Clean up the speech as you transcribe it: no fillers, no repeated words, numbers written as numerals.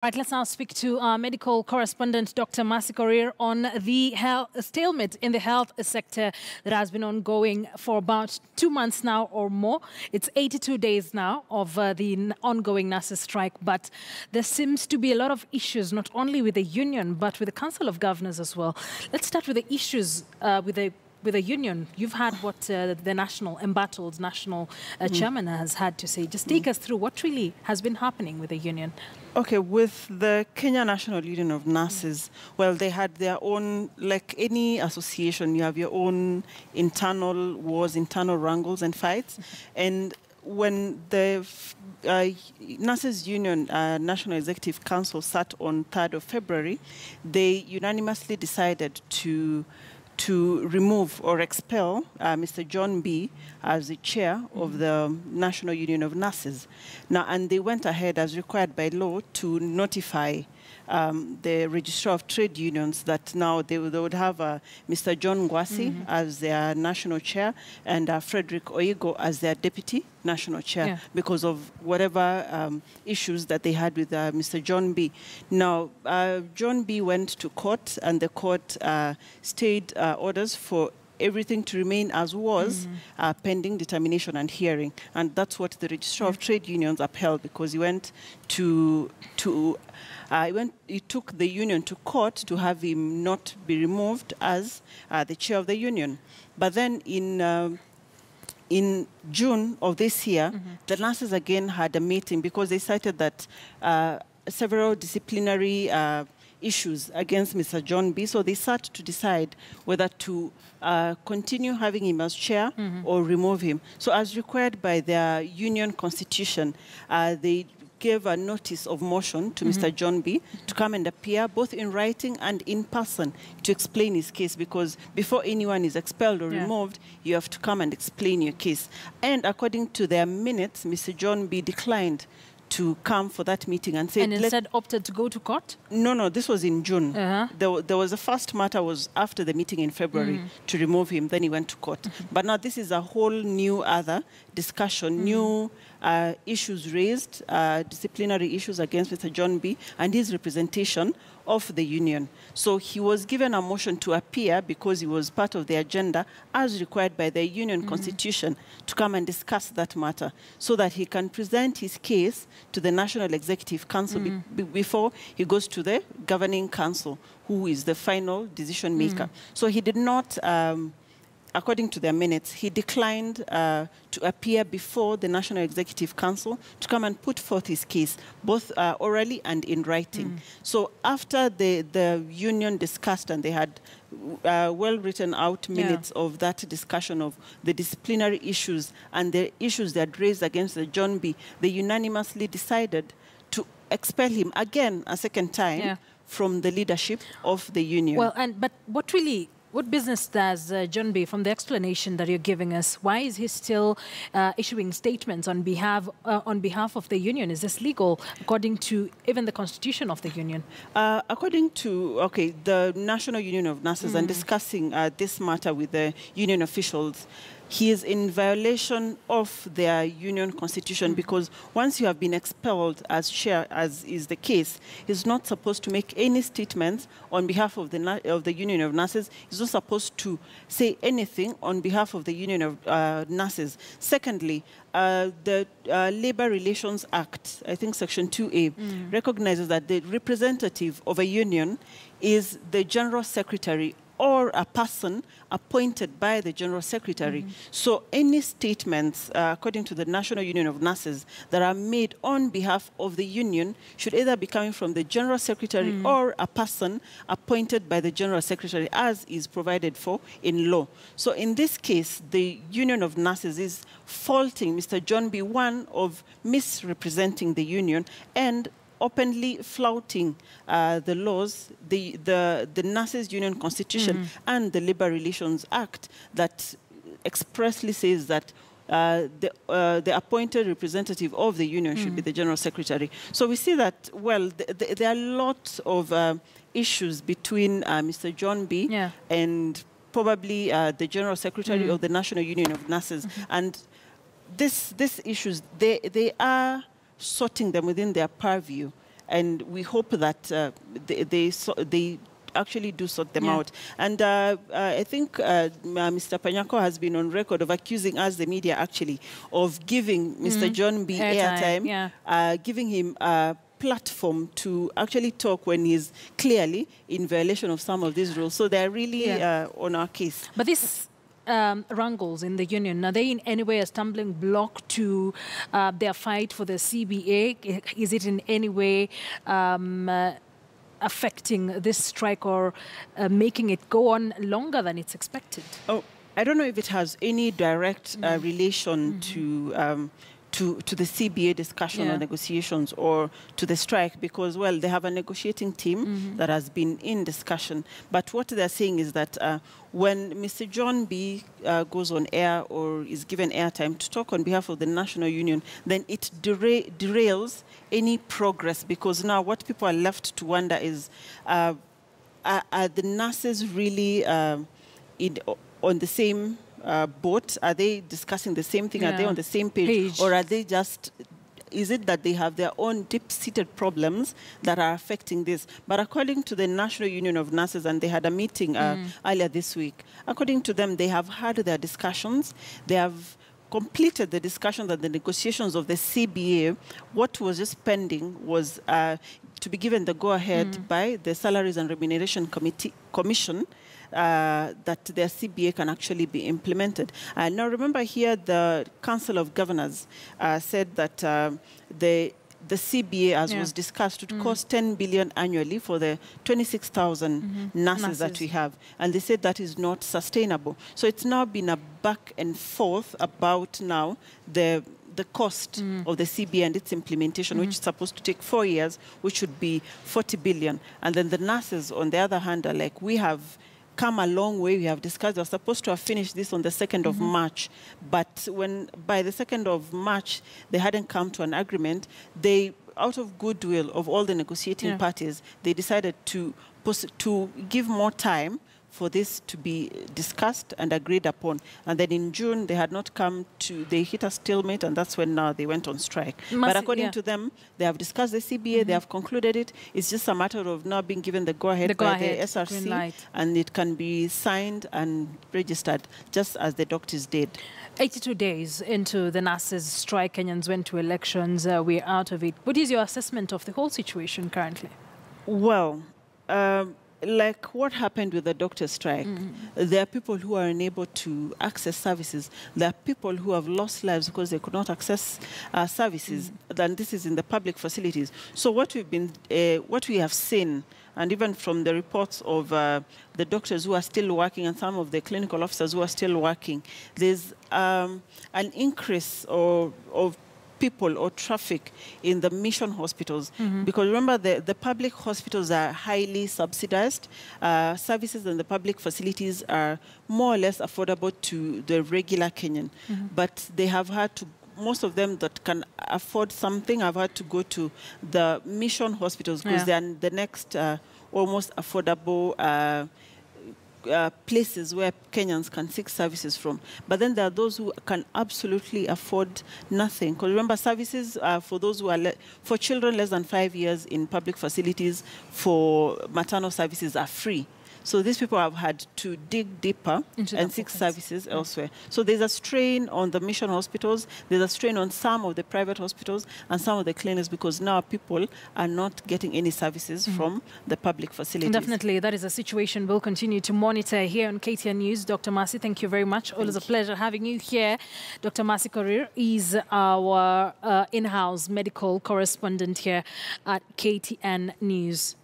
Right, let's now speak to our medical correspondent, Dr. Masi Korir, on the stalemate in the health sector that has been ongoing for about 2 months now or more. It's 82 days now of the ongoing nurses' strike, but there seems to be a lot of issues, not only with the union, but with the Council of Governors as well. Let's start with the issues with the union. You've had what the embattled national chairman has had to say. Just take us through what really has been happening with the union. Okay, with the Kenya National Union of Nurses, well, they had their own, like any association, you have your own internal wars, internal wrangles and fights. And when the Nurses Union National Executive Council sat on 3rd of February, they unanimously decided to remove or expel Mr. John Bii as the chair of the National Union of Nurses. Now, and they went ahead, as required by law, to notify the Registrar of Trade Unions that now they would have Mr. John Ngwasi as their national chair and Frederick Oigo as their deputy national chair because of whatever issues that they had with Mr. John Bii. Now, John Bii went to court, and the court stayed orders for everything to remain as was, pending determination and hearing. And that's what the Registrar of Trade Unions upheld, because he went he took the union to court to have him not be removed as the chair of the union. But then in June of this year, the nurses again had a meeting because they cited that several disciplinary issues against Mr. John Bii. So they sat to decide whether to continue having him as chair or remove him. So as required by their union constitution, they gave a notice of motion to Mr. John Bii to come and appear both in writing and in person to explain his case, because before anyone is expelled or removed, you have to come and explain your case. And according to their minutes, Mr. John Bii declined to come for that meeting and said... And instead opted to go to court? No, this was in June. There was the first matter was after the meeting in February to remove him, then he went to court. But now this is a whole new other discussion, new issues raised, disciplinary issues against Mr. John Bii and his representation of the union. So he was given a motion to appear because he was part of the agenda as required by the union constitution to come and discuss that matter so that he can present his case to the National Executive Council before he goes to the Governing Council, who is the final decision maker. So he did not... according to their minutes, he declined to appear before the National Executive Council to come and put forth his case, both orally and in writing. So after the union discussed, and they had well-written out minutes of that discussion of the disciplinary issues and the issues that raised against the John Bii, they unanimously decided to expel him again a second time from the leadership of the union. Well, but what business does John Bii, from the explanation that you're giving us, why is he still issuing statements on behalf of the union? Is this legal according to even the constitution of the union? According to, the National Union of Nurses, and discussing this matter with the union officials, he is in violation of their union constitution because once you have been expelled as chair, as is the case, he's not supposed to make any statements on behalf of the Union of Nurses. He's not supposed to say anything on behalf of the Union of Nurses. Secondly, the Labor Relations Act, I think Section 2A, recognizes that the representative of a union is the General Secretary or a person appointed by the General Secretary. So any statements, according to the National Union of Nurses, that are made on behalf of the union should either be coming from the General Secretary or a person appointed by the General Secretary, as is provided for in law. So in this case, the Union of Nurses is faulting Mr. John Bii, one, of misrepresenting the union and openly flouting the laws, the Nurses Union Constitution and the Labor Relations Act that expressly says that the appointed representative of the union should be the General Secretary. So we see that, well, there are lots of issues between Mr. John Bii and probably the General Secretary of the National Union of Nurses. And these issues, they are sorting them within their purview. and we hope that they actually do sort them out. And I think Mr. Panyako has been on record of accusing us, the media, actually, of giving Mr. John Bii airtime, giving him a platform to actually talk when he's clearly in violation of some of these rules. So they're really on our case. But this wrangles in the union, are they in any way a stumbling block to their fight for the CBA? Is it in any way affecting this strike or making it go on longer than it's expected? Oh, I don't know if it has any direct relation to the CBA discussion or negotiations or to the strike, because, well, they have a negotiating team that has been in discussion. But what they're saying is that when Mr. John Bii goes on air or is given airtime to talk on behalf of the National Union, then it derails any progress, because now what people are left to wonder is, are the nurses really on the same boat? Are they discussing the same thing? Are they on the same page? Or are they just, is it that they have their own deep-seated problems that are affecting this? But according to the National Union of Nurses, and they had a meeting earlier this week, according to them, they have had their discussions. They have completed the discussions and the negotiations of the CBA. What was just pending was to be given the go-ahead by the Salaries and Remuneration Commission that their CBA can actually be implemented. Now, remember here, the Council of Governors said that the CBA, as was discussed, would cost 10 billion annually for the 26,000 nurses that we have. And they said that is not sustainable. So it's now been a back and forth about now the cost of the CBA and its implementation, which is supposed to take 4 years, which would be 40 billion. And then the nurses, on the other hand, are like, we have come a long way. We have discussed, we're supposed to have finished this on the 2nd of March. But when by the 2nd of March, they hadn't come to an agreement, they, out of goodwill of all the negotiating parties, they decided to give more time for this to be discussed and agreed upon. And then in June, they had not come to, they hit a stalemate, and that's when now they went on strike. But according to them, they have discussed the CBA, they have concluded it. It's just a matter of now being given the go-ahead by the SRC, and it can be signed and registered, just as the doctors did. 82 days into the nurses' strike, Kenyans went to elections. We're out of it. What is your assessment of the whole situation currently? Well, like what happened with the doctor's strike, there are people who are unable to access services. There are people who have lost lives because they could not access services. And this is in the public facilities. So what we have seen, and even from the reports of the doctors who are still working and some of the clinical officers who are still working, there's an increase of people or traffic in the mission hospitals. Because remember, the public hospitals are highly subsidized. Services in the public facilities are more or less affordable to the regular Kenyan. But they have had to, most of them that can afford something have had to go to the mission hospitals because they are the next almost affordable places where Kenyans can seek services from. But then there are those who can absolutely afford nothing. Because remember, services for those who are for children less than 5 years in public facilities for maternal services are free. So these people have had to dig deeper and seek services elsewhere. So there's a strain on the mission hospitals, there's a strain on some of the private hospitals and some of the clinics, because now people are not getting any services from the public facilities. Definitely, that is a situation we'll continue to monitor here on KTN News. Dr. Mercy, thank you very much. Always a pleasure having you here. Dr. Mercy Korir is our in-house medical correspondent here at KTN News.